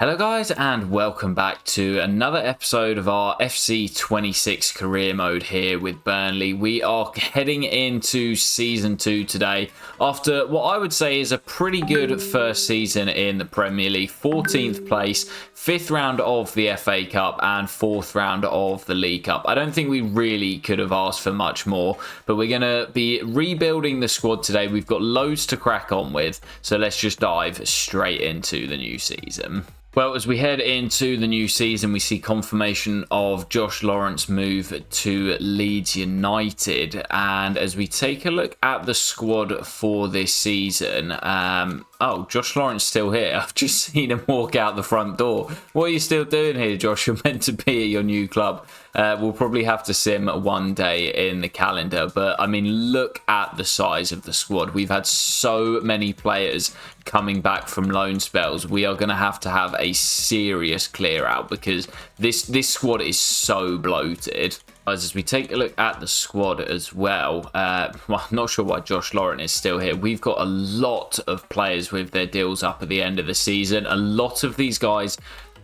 Hello guys and welcome back to another episode of our FC26 career mode here with Burnley. We are heading into season 2 today after what I would say is a pretty good first season in the Premier League. 14th place, 5th round of the FA Cup and 4th round of the League Cup. I don't think we really could have asked for much more, but we're going to be rebuilding the squad today. We've got loads to crack on with, so let's just dive straight into the new season. Well, as we head into the new season, we see confirmation of Josh Lawrence's move to Leeds United. And as we take a look at the squad for this season, oh, Josh Lawrence still here. I've just seen him walk out the front door. What are you still doing here, Josh? You're meant to be at your new club. We'll probably have to see him one day in the calendar. But, I mean, look at the size of the squad. We've had so many players coming back from loan spells. We are going to have a serious clear out because this squad is so bloated. As we take a look at the squad as well, I'm not sure why Josh Lawrence is still here. We've got a lot of players with their deals up at the end of the season. A lot of these guys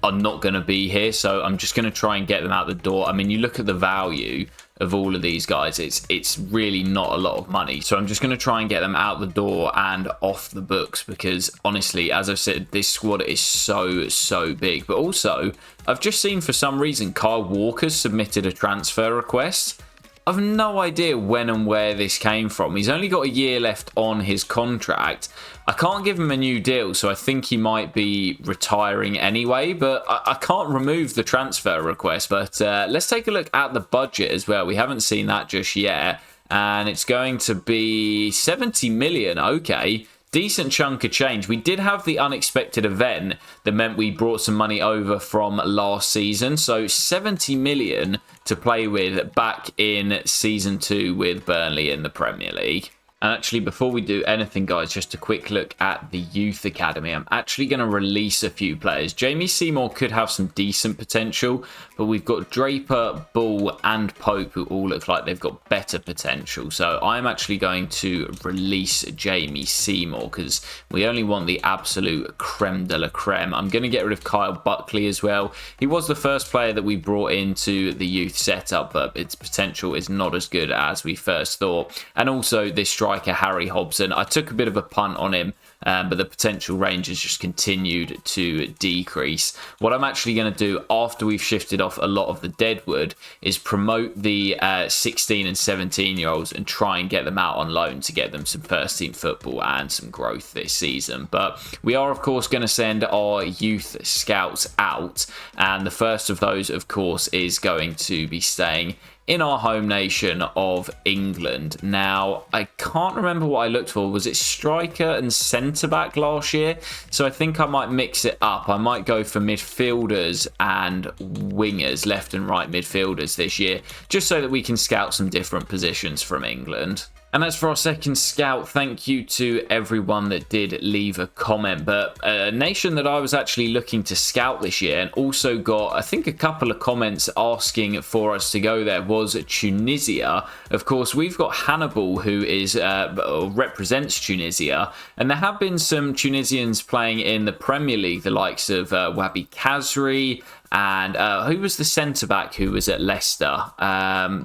are not going to be here, so I'm just going to try and get them out the door. I mean, you look at the value of all of these guys, it's really not a lot of money, so I'm just going to try and get them out the door and off the books because honestly, as I've said, this squad is so big. But also, I've just seen for some reason Kyle Walker's submitted a transfer request. I've no idea when and where this came from. He's only got a year left on his contract. I can't give him a new deal, so I think he might be retiring anyway, but I can't remove the transfer request. But let's take a look at the budget as well. We haven't seen that just yet, and it's going to be 70 million. Okay. Decent chunk of change. We did have the unexpected event that meant we brought some money over from last season. So 70 million to play with back in season 2 with Burnley in the Premier League. And actually, before we do anything, guys, just a quick look at the Youth Academy. I'm actually going to release a few players. Jamie Seymour could have some decent potential, but we've got Draper, Bull, and Pope, who all look like they've got better potential. So I'm actually going to release Jamie Seymour because we only want the absolute creme de la creme. I'm going to get rid of Kyle Buckley as well. He was the first player that we brought into the youth setup, but its potential is not as good as we first thought. And also this striker, Harry Hobson. I took a bit of a punt on him, but the potential range has just continued to decrease. What I'm actually going to do after we've shifted off a lot of the deadwood is promote the 16 and 17 year olds and try and get them out on loan to get them some first team football and some growth this season. But we are of course going to send our youth scouts out, and the first of those of course is going to be staying in our home nation of England. Now, I can't remember what I looked for. Was it striker and centre-back last year? So I think I might mix it up. I might go for midfielders and wingers, left and right midfielders this year, just so that we can scout some different positions from England. And as for our second scout, thank you to everyone that did leave a comment. But a nation that I was actually looking to scout this year and also got, I think, a couple of comments asking for us to go there was Tunisia. Of course, we've got Hannibal, who is represents Tunisia. And there have been some Tunisians playing in the Premier League, the likes of Wabi Kazri, and who was the centre-back who was at Leicester?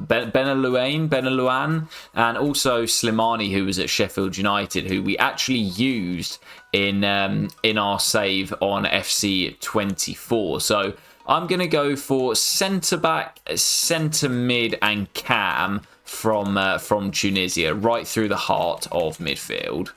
Benelouan, and also Slimani, who was at Sheffield United, who we actually used in our save on FC24. So I'm going to go for centre-back, centre-mid, and cam from Tunisia, right through the heart of midfield.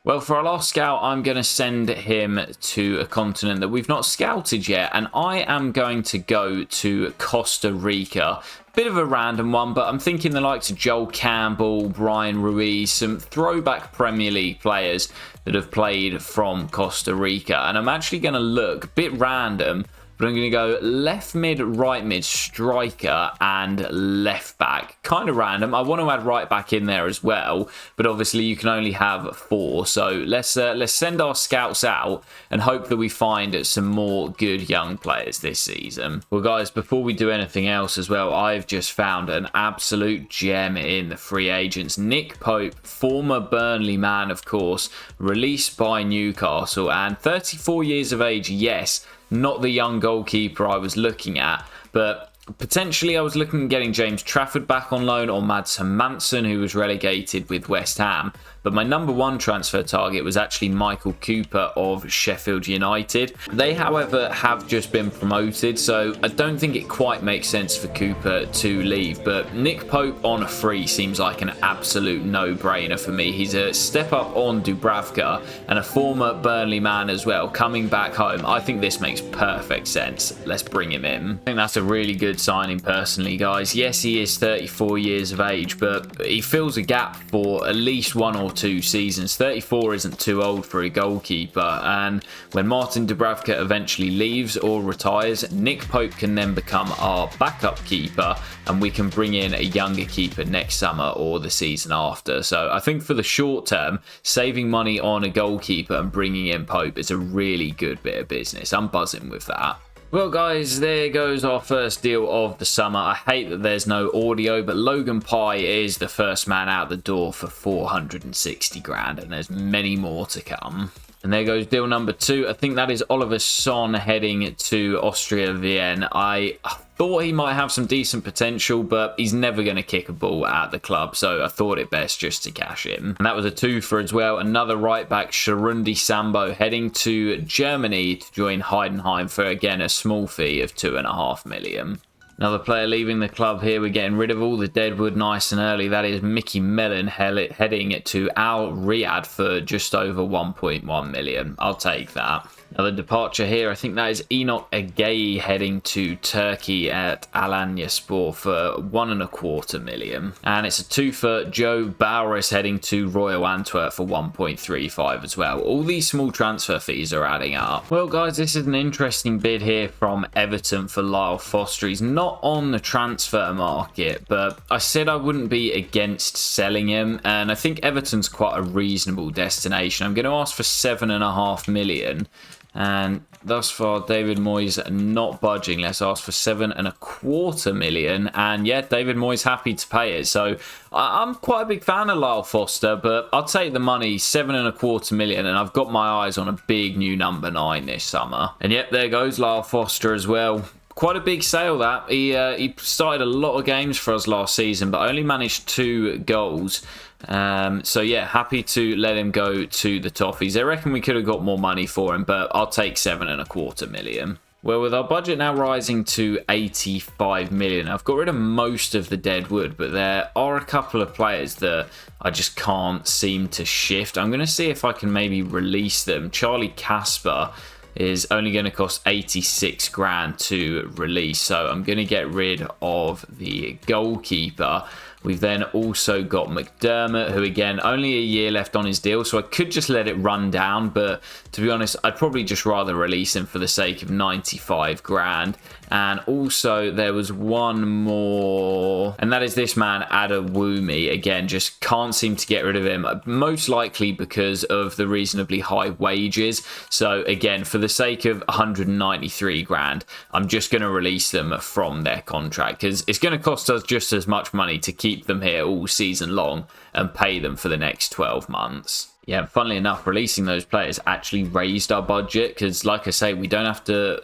Well, for our last scout, I'm going to send him to a continent that we've not scouted yet, and I am going to go to Costa Rica. Bit of a random one, but I'm thinking the likes of Joel Campbell, Brian Ruiz, some throwback Premier League players that have played from Costa Rica. And I'm actually going to look, a bit random, but I'm going to go left mid, right mid, striker, and left back. Kind of random. I want to add right back in there as well, but obviously you can only have 4. So let's send our scouts out and hope that we find some more good young players this season. Well, guys, before we do anything else as well, I've just found an absolute gem in the free agents. Nick Pope, former Burnley man, of course, released by Newcastle, and 34 years of age, yes. not the young goalkeeper I was looking at, but potentially I was looking at getting James Trafford back on loan or Mads Hermansen, who was relegated with West Ham. But my number one transfer target was actually Michael Cooper of Sheffield United. They, however, have just been promoted, so I don't think it quite makes sense for Cooper to leave. But Nick Pope on a free seems like an absolute no-brainer for me. He's a step up on Dubravka and a former Burnley man as well, coming back home. I think this makes perfect sense. Let's bring him in. I think that's a really good signing personally, guys. Yes, he is 34 years of age, but he fills a gap for at least 1 or 2 seasons. 34 isn't too old for a goalkeeper, and when Martin Dubravka eventually leaves or retires, Nick Pope can then become our backup keeper, and we can bring in a younger keeper next summer or the season after. So I think for the short term, saving money on a goalkeeper and bringing in Pope is a really good bit of business. I'm buzzing with that. Well, guys, there goes our first deal of the summer. I hate that there's no audio, but Logan Pye is the first man out the door for 460 grand, and there's many more to come. And there goes deal number 2. I think that is Oliver Son heading to Austria Vienna. I thought he might have some decent potential, but he's never going to kick a ball at the club, so I thought it best just to cash him. And that was a 2 for as well. Another right back, Sharundi Sambo, heading to Germany to join Heidenheim for, again, a small fee of 2.5 million. Another player leaving the club here. We're getting rid of all the deadwood nice and early. That is Mickey Mellon heading to Al Riyadh for just over 1.1 million. I'll take that. Another departure here. I think that is Enoch Agayi heading to Turkey at Alanyaspor for 1.25 million. And it's a 2 for Joe Bowers heading to Royal Antwerp for 1.35 as well. All these small transfer fees are adding up. Well, guys, this is an interesting bid here from Everton for Lyle Foster. He's not on the transfer market, but I said I wouldn't be against selling him, and I think Everton's quite a reasonable destination. I'm going to ask for 7.5 million. And thus far, David Moyes not budging. Let's ask for 7.25 million. And yeah, David Moyes happy to pay it. So I'm quite a big fan of Lyle Foster, but I'll take the money, 7.25 million. And I've got my eyes on a big new number 9 this summer. And yep, there goes Lyle Foster as well. Quite a big sale that. He started a lot of games for us last season, but only managed 2 goals. So yeah, happy to let him go to the Toffees. I reckon we could have got more money for him, but I'll take 7.25 million. Well, with our budget now rising to 85 million, I've got rid of most of the deadwood, but there are a couple of players that I just can't seem to shift. I'm going to see if I can maybe release them. Charlie Casper is only going to cost 86 grand to release, so I'm going to get rid of the goalkeeper. We've then also got McDermott, who again, only a year left on his deal, so I could just let it run down, but to be honest, I'd probably just rather release him for the sake of 95 grand. And also there was one more, and that is this man, Adewumi. Again, just can't seem to get rid of him, most likely because of the reasonably high wages. So again, for the sake of 193 grand, I'm just going to release them from their contract, because it's going to cost us just as much money to keep them here all season long and pay them for the next 12 months. Yeah, funnily enough, releasing those players actually raised our budget, because like I say, we don't have to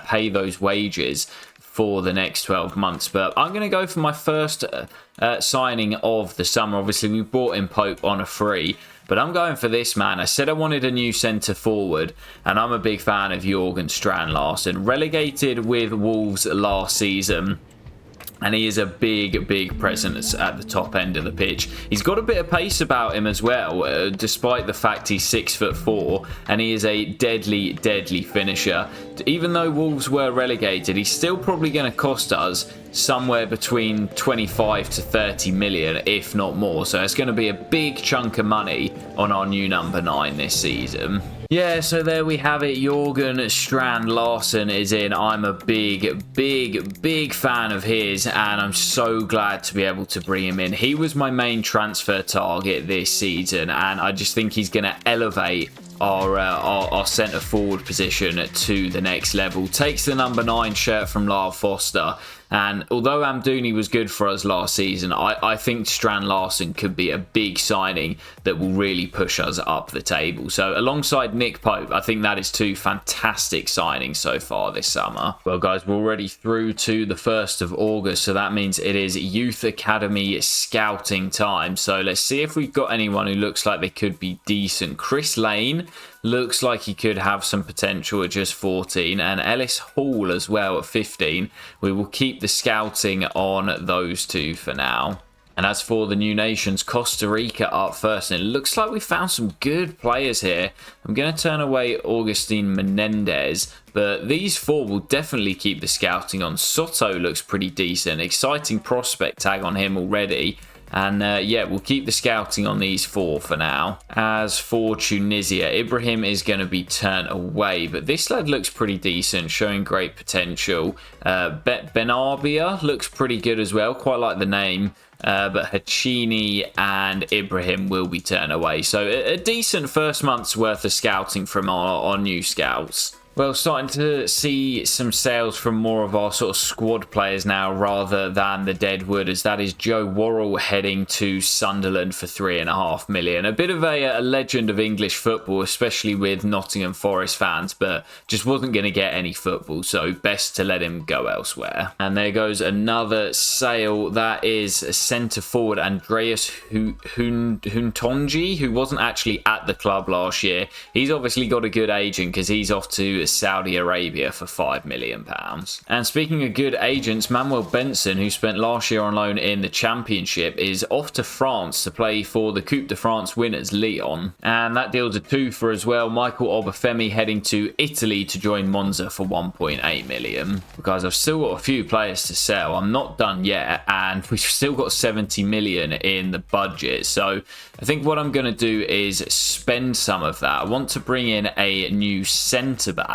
pay those wages for the next 12 months. But I'm going to go for my first signing of the summer. Obviously, we brought in Pope on a free, but I'm going for this man. I said I wanted a new centre forward, and I'm a big fan of Jorgen Strand Larsen. Relegated with Wolves last season, and he is a big presence at the top end of the pitch. He's got a bit of pace about him as well, despite the fact he's 6'4", and he is a deadly finisher. Even though Wolves were relegated, he's still probably going to cost us somewhere between 25 to 30 million, if not more. So it's going to be a big chunk of money on our new number 9 this season. Yeah, so there we have it. Jorgen Strand Larsen is in. I'm a big fan of his, and I'm so glad to be able to bring him in. He was my main transfer target this season, and I just think he's going to elevate our centre forward position to the next level. Takes the number 9 shirt from Lyle Foster, And although Amdouni was good for us last season, I think Strand Larsen could be a big signing that will really push us up the table. So alongside Nick Pope, I think that is two fantastic signings so far this summer. Well, guys, we're already through to the 1st of August, so that means it is Youth Academy scouting time. So let's see if we've got anyone who looks like they could be decent. Chris Lane looks like he could have some potential at just 14, and Ellis Hall as well at 15. We will keep the scouting on those two for now. And as for the new nations, Costa Rica up first, and it looks like we found some good players here. I'm going to turn away Augustin Menendez, but these four will definitely keep the scouting on. Soto looks pretty decent, exciting prospect tag on him already. And yeah, we'll keep the scouting on these four for now. As for Tunisia, Ibrahim is going to be turned away, but this lad looks pretty decent, showing great potential. Benarbia looks pretty good as well, quite like the name. But Hachini and Ibrahim will be turned away. So a decent first month's worth of scouting from our new scouts. Well, starting to see some sales from more of our sort of squad players now rather than the deadwood, as that is Joe Worrell heading to Sunderland for £3.5 million. A bit of a legend of English football, especially with Nottingham Forest fans, but just wasn't going to get any football, so best to let him go elsewhere. And there goes another sale. That is centre forward Andreas Huntonji, who wasn't actually at the club last year. He's obviously got a good agent because he's off to Saudi Arabia for £5 million. And speaking of good agents, Manuel Benson, who spent last year on loan in the Championship, is off to France to play for the Coupe de France winners Lyon. And that deal's a twofer as well. Michael Obafemi heading to Italy to join Monza for £1.8 million. Guys, I've still got a few players to sell. I'm not done yet, and we've still got 70 million in the budget. So I think what I'm going to do is spend some of that. I want to bring in a new centre back.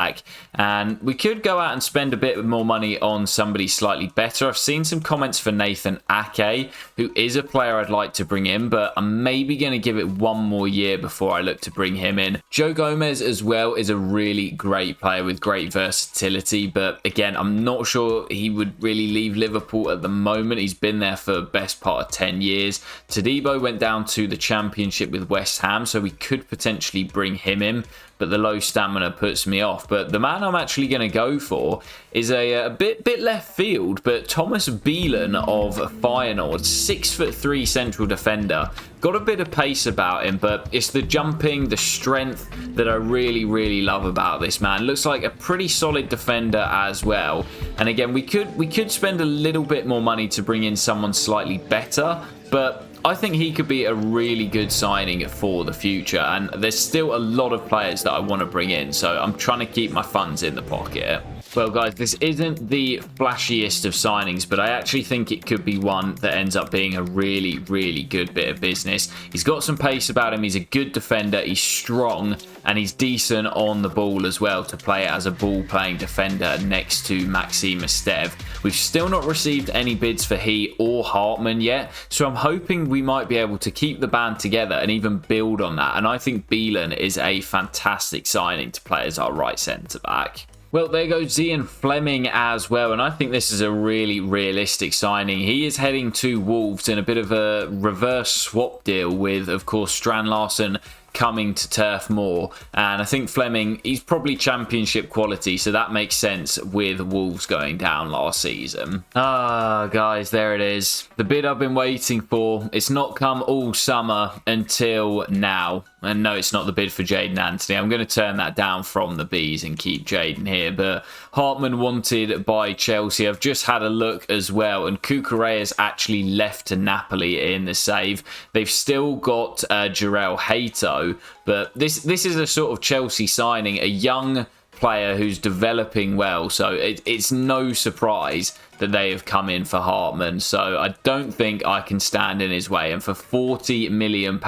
And we could go out and spend a bit more money on somebody slightly better. I've seen some comments for Nathan Ake, who is a player I'd like to bring in, but I'm maybe going to give it one more year before I look to bring him in. Joe Gomez as well is a really great player with great versatility, but again, I'm not sure he would really leave Liverpool at the moment. He's been there for the best part of 10 years. Todibo went down to the Championship with West Ham, so we could potentially bring him in, but the low stamina puts me off. But the man I'm actually going to go for is a bit left field, but Thomas Beelen of Feyenoord, 6'3" central defender. Got a bit of pace about him, but it's the jumping, the strength that I really love about this man. Looks like a pretty solid defender as well. And again, we could spend a little bit more money to bring in someone slightly better, but I think he could be a really good signing for the future, and there's still a lot of players that I want to bring in, so I'm trying to keep my funds in the pocket. Well, guys, this isn't the flashiest of signings, but I actually think it could be one that ends up being a really good bit of business. He's got some pace about him, he's a good defender, he's strong, and he's decent on the ball as well to play as a ball-playing defender next to Maxime Esteve. We've still not received any bids for he or Hartman yet, so I'm hoping we might be able to keep the band together and even build on that, and I think Beelen is a fantastic signing to play as our right centre-back. Well, there goes Zian Fleming as well, and I think this is a really realistic signing. He is heading to Wolves in a bit of a reverse swap deal with, of course, Strand Larsen coming to Turf Moor, and I think Fleming, he's probably Championship quality, so that makes sense with Wolves going down last season. Guys, there it is. The bid I've been waiting for. It's not come all summer until now. And no, it's not the bid for Jaden Anthony. I'm going to turn that down from the Bees and keep Jaden here. But Hartman wanted by Chelsea. I've just had a look as well, and Cucurella's actually left to Napoli in the save. They've still got Jarell Hato, but this is a sort of Chelsea signing, a young player who's developing well, so it's no surprise that they have come in for Hartman, so I don't think I can stand in his way. And for £40 million,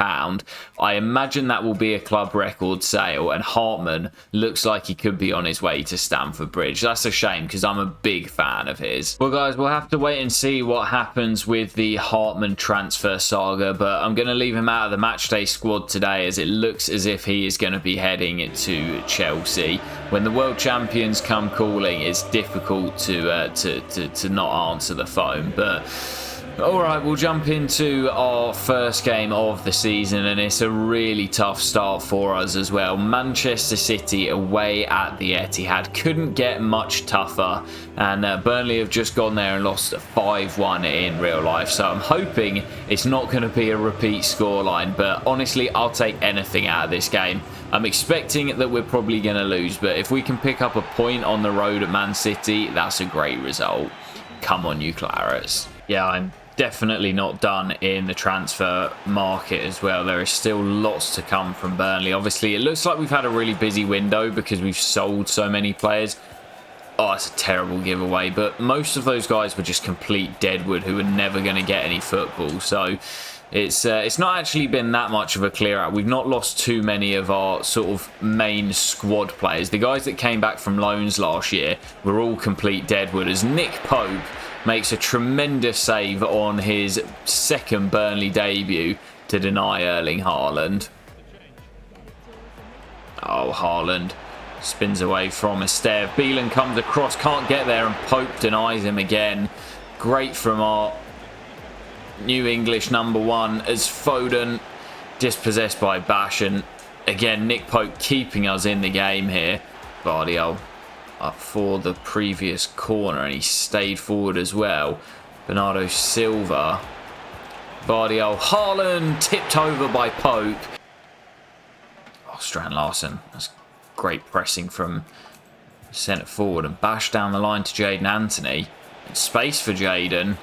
I imagine that will be a club record sale, and Hartman looks like he could be on his way to Stamford Bridge. That's a shame because I'm a big fan of his. Well, guys, we'll have to wait and see what happens with the Hartman transfer saga, but I'm going to leave him out of the matchday squad today, as it looks as if he is going to be heading to Chelsea. When the world champions come calling, it's difficult to to not answer the phone. But alright, we'll jump into our first game of the season, and it's a really tough start for us as well. Manchester City away at the Etihad. Couldn't get much tougher, and Burnley have just gone there and lost 5-1 in real life. So I'm hoping it's not going to be a repeat scoreline, but honestly, I'll take anything out of this game. I'm expecting that we're probably going to lose, but if we can pick up a point on the road at Man City, that's a great result. Come on, you Clarets. Yeah, I'm definitely not done in the transfer market as well. There is still lots to come from Burnley. Obviously, it looks like we've had a really busy window because we've sold so many players. Oh, it's a terrible giveaway, but most of those guys were just complete deadwood who were never going to get any football. So it's not actually been that much of a clear out. We've not lost too many of our sort of main squad players. The guys that came back from loans last year were all complete deadwood, as Nick Pope makes a tremendous save on his second Burnley debut to deny Erling Haaland. Oh, Haaland spins away from Esteve. Beelen comes across, can't get there, and Pope denies him again. Great from our new English number one, as Foden dispossessed by Bash, and again Nick Pope keeping us in the game here. Bardiol up for the previous corner, and he stayed forward as well. Bernardo Silva. Bardiol. Haaland tipped over by Pope. Oh, Strand Larsen. That's great pressing from centre forward, and Bash down the line to Jaden Anthony. Space for Jaden.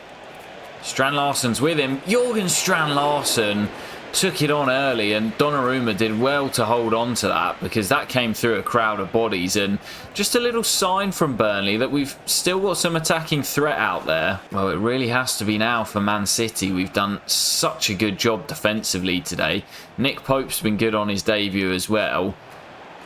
Strand Larsen's with him. Jorgen Strand Larsen took it on early, and Donnarumma did well to hold on to that, because that came through a crowd of bodies, and just a little sign from Burnley that we've still got some attacking threat out there. Well, it really has to be now for Man City. We've done such a good job defensively today. Nick Pope's been good on his debut as well,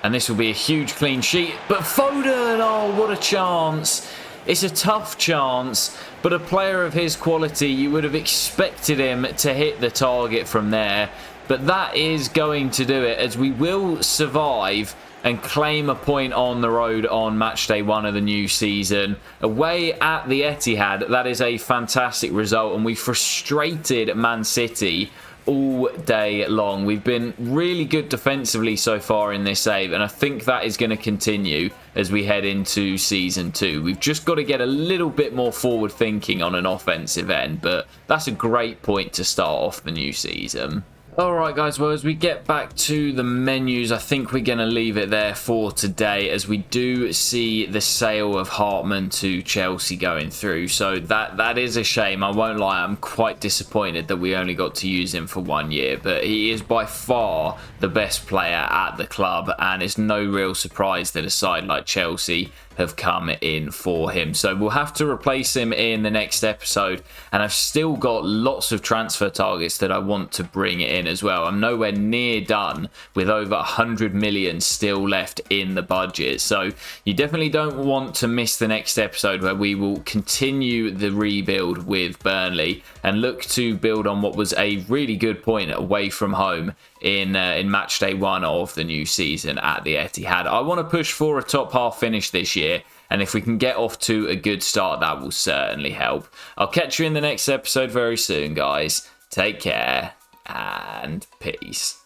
and this will be a huge clean sheet. But Foden, oh, what a chance. It's a tough chance, but a player of his quality, you would have expected him to hit the target from there. But that is going to do it, as we will survive and claim a point on the road on match day 1 of the new season. Away at the Etihad, that is a fantastic result, and we frustrated Man City all day long. We've been really good defensively so far in this save, and I think that is going to continue as we head into season 2. We've just got to get a little bit more forward thinking on an offensive end, but that's a great point to start off the new season. Alright guys, well, as we get back to the menus, I think we're going to leave it there for today, as we do see the sale of Hartman to Chelsea going through. So that is a shame. I won't lie, I'm quite disappointed that we only got to use him for 1 year, but he is by far the best player at the club, and it's no real surprise that a side like Chelsea have come in for him. So we'll have to replace him in the next episode, and I've still got lots of transfer targets that I want to bring in as well. I'm nowhere near done, with over 100 million still left in the budget. So you definitely don't want to miss the next episode, where we will continue the rebuild with Burnley and look to build on what was a really good point away from home in match day 1 of the new season at the Etihad. I want to push for a top half finish this year, and if we can get off to a good start, that will certainly help. I'll catch you in the next episode very soon, guys. Take care and peace.